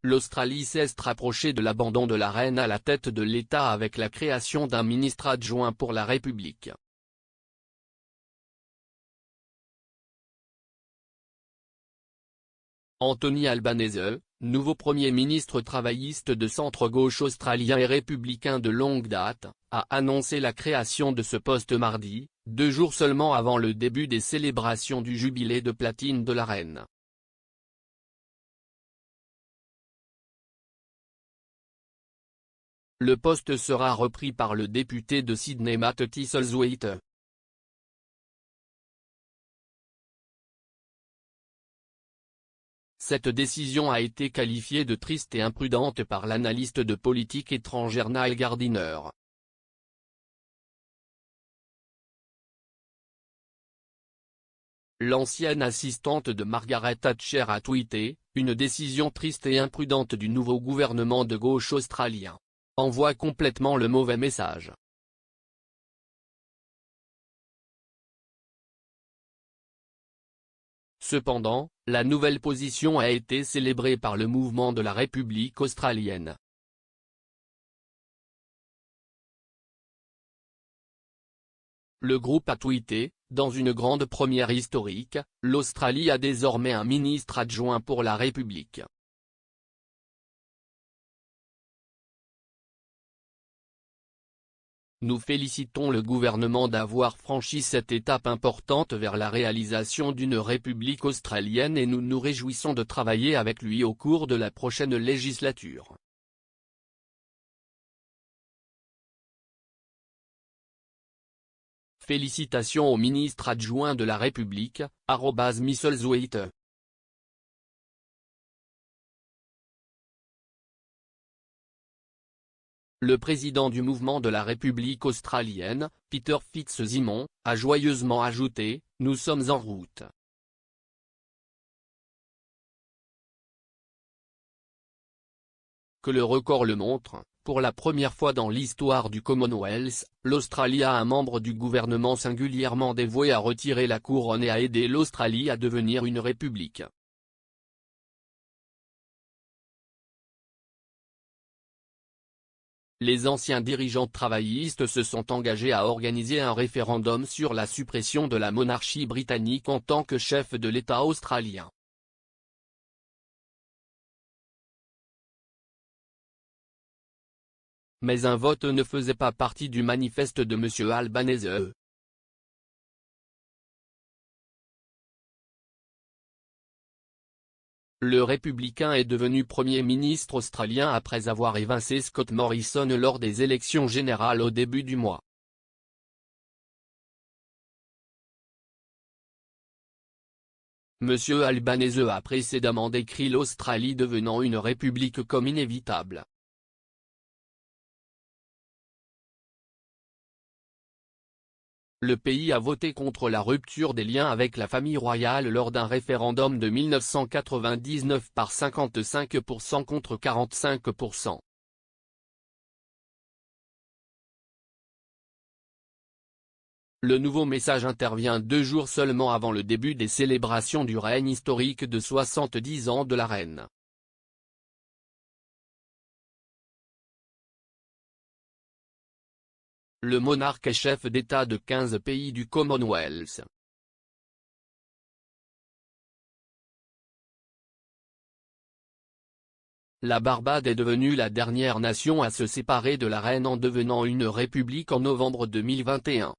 l'Australie s'est rapprochée de l'abandon de la reine à la tête de l'État avec la création d'un ministre adjoint pour la République. Anthony Albanese, nouveau Premier ministre travailliste de centre-gauche australien et républicain de longue date, a annoncé la création de ce poste mardi, 2 jours seulement avant le début des célébrations du jubilé de platine de la reine. Le poste sera repris par le député de Sydney Matt Thistlethwaite. Cette décision a été qualifiée de triste et imprudente par l'analyste de politique étrangère Neil Gardiner. L'ancienne assistante de Margaret Thatcher a tweeté « Une décision triste et imprudente du nouveau gouvernement de gauche australien. Envoie complètement le mauvais message. » Cependant, la nouvelle position a été célébrée par le mouvement de la République australienne. Le groupe a tweeté, dans une grande première historique, l'Australie a désormais un ministre adjoint pour la République. Nous félicitons le gouvernement d'avoir franchi cette étape importante vers la réalisation d'une république australienne et nous nous réjouissons de travailler avec lui au cours de la prochaine législature. Félicitations au ministre adjoint de la République, @Thistlethwaite. Le président du mouvement de la République australienne, Peter Fitzsimons, a joyeusement ajouté « Nous sommes en route ». Que le record le montre, pour la première fois dans l'histoire du Commonwealth, l'Australie a un membre du gouvernement singulièrement dévoué à retirer la couronne et à aider l'Australie à devenir une république. Les anciens dirigeants travaillistes se sont engagés à organiser un référendum sur la suppression de la monarchie britannique en tant que chef de l'État australien. Mais un vote ne faisait pas partie du manifeste de M. Albanese. Le républicain est devenu Premier ministre australien après avoir évincé Scott Morrison lors des élections générales au début du mois. M. Albanese a précédemment décrit l'Australie devenant une république comme inévitable. Le pays a voté contre la rupture des liens avec la famille royale lors d'un référendum de 1999 par 55% contre 45%. Le nouveau message intervient 2 jours seulement avant le début des célébrations du règne historique de 70 ans de la reine. Le monarque est chef d'État de 15 pays du Commonwealth. La Barbade est devenue la dernière nation à se séparer de la reine en devenant une république en novembre 2021.